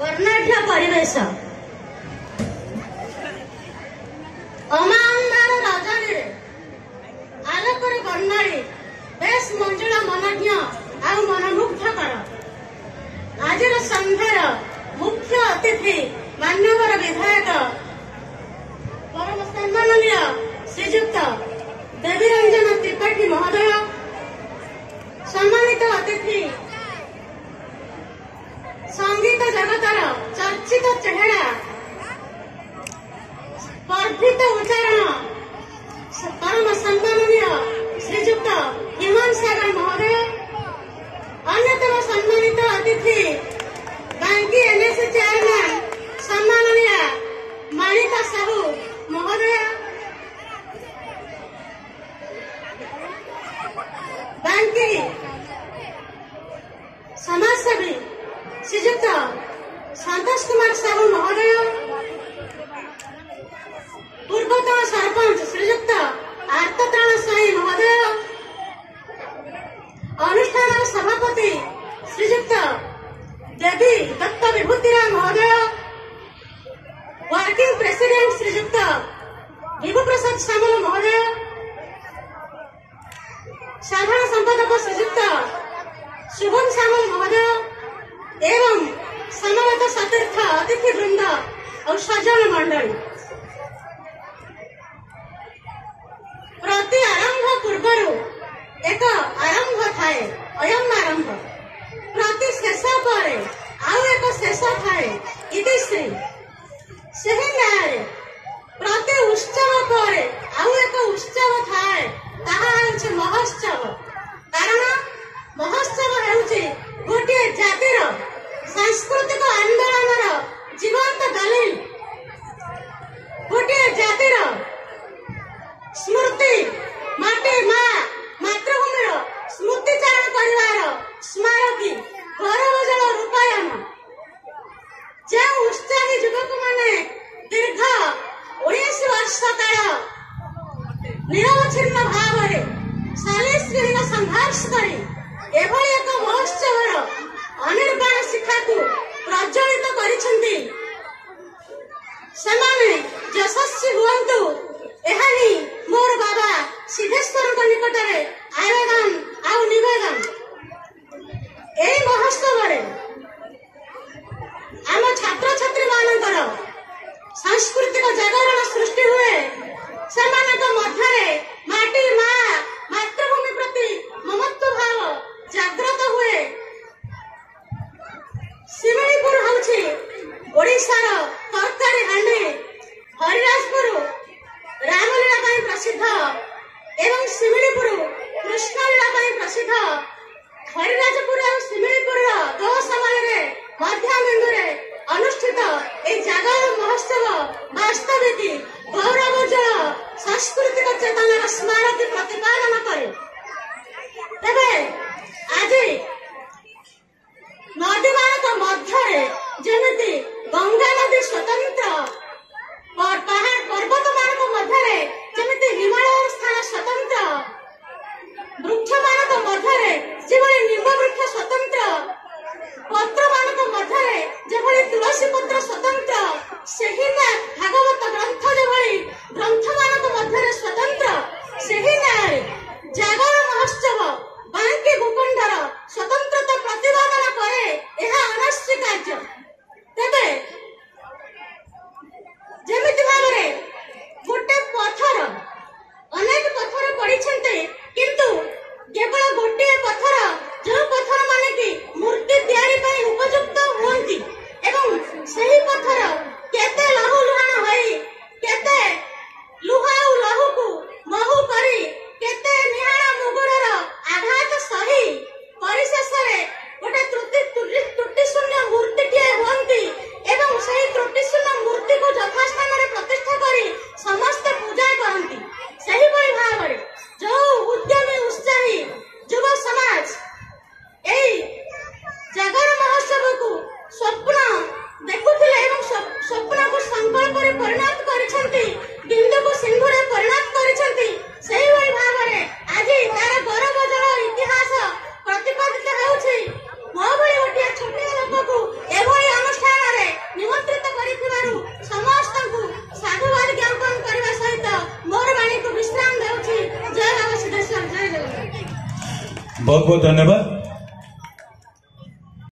ବର୍ଣ୍ଣାଢ୍ୟ ପରିବେଶ ଅମାନ୍ଦାର ରଜନୀରେ ଆଲୋକରେ ବର୍ଣ୍ଣାଳି ବେଶ ମଞ୍ଜୁଳା ମନଜ୍ଞ ଆଉ ମନମୁଗ୍ଧକର। ଆଜିର ସନ୍ଧ୍ୟାର ମୁଖ୍ୟ ଅତିଥି ମାନ୍ୟବର ବିଧାୟକ ପରମ ସମ୍ମାନନୀୟ ଶ୍ରୀଯୁକ୍ତ ଦେବୀରଞ୍ଜନ ତ୍ରିପାଠୀ ମହୋଦୟ, ସମ୍ମାନିତ ଅତିଥି संगीत जगतर चर्चित चेहरा गर्भित उच्चारण परम सम्माननीय श्रीजुक्त हिमन सागर महोदय, अन्यतम सम्मानित अतिथि बांकी एनएससी चेयरमैन सम्माननीय माणिका साहू महोदय, बांकी समाजसेवी श्रीजुक्त संतोष कुमार साहू महोदय, पूर्वतन सरपंच श्रीजुक्त आर्तत्राण साई महोदय, अनुष्ठान सभापति श्रीजुक्त देवी दत्त विभूतिराम महोदय, वर्किंग प्रेसिडेंट श्रीजुक्त विभू प्रसाद सामल महोदय, साधारण संपादक श्रीजुक्त शुभम सामल महोदय एवं समवेत सतीर्थ अतिथि वृंद और सज्जन मंडली, प्रति आरंभ पूर्वर एक आरंभ थाए अयम आरंभ, प्रति शेष पर आउ एक शेष थाए इति श्री सही न्याय, प्रति उत्सव पर आउ एक उत्सव थाए ताहा हेउछि महोत्सव। कारण महोत्सव हेउछि गोटे जातिर सांस्कृतिक आंदोलन जीवंत दलील, गोटे जातिर स्मृति माटी माँ मातृभूमि स्मृतिचारण कर स्मारकी गौरव जल रूपायन, जो उत्साही युवक माने दीर्घ 19 वर्ष काल निरवच्छिन्न भाव में 40 दिन संघर्ष कर एभली एक महोत्सव अनिर्बाण शिखा को प्रज्वलित करिसेंती। सेमाने यशस्वी हुअन्तु एहा ही मोर बाबा सिद्धेश्वर निकट में आवेदन आउ निवेदन। एही महोत्सव आम छात्र छात्री मानकर सांस्कृतिक जागरण सृष्टि हुए, सेमानक मध्यरे माटी माँ मातृभूमि प्रति ममत्व भाव जागृत हुए। शिमिलीपुर हूँ ओडिशार तरकारी हांडी, हरिराजपुर रामलीला प्रसिद्ध एवं शिमिलीपुर कृष्णलीला प्रसिद्ध। हरिराजपुर और शिमिलीपुर दो समय मध्याबिंदु अनुष्ठित एक जागरण महोत्सव वास्तविक गौरवोज्जल सांस्कृतिक चेतनार स्मारकी प्रतिपादन करे। तेबे आज नदी मान मध्य जमी गंगा नदी स्वतंत्र, पहाड़ पर्वत मान मध्य जमी हिमालय स्थान स्वतंत्र, वृक्ष मान मध्य जेभली निम्ब वृक्ष स्वतंत्र, पत्र मान मध्य जेभली तुलसी पत्र स्वतंत्र, सही भागवत ग्रंथ जेभली ग्रंथ मान मध्य स्वतंत्र, सही न्याय जागरण महोत्सव बांकी बहुत बहुत धन्यवाद।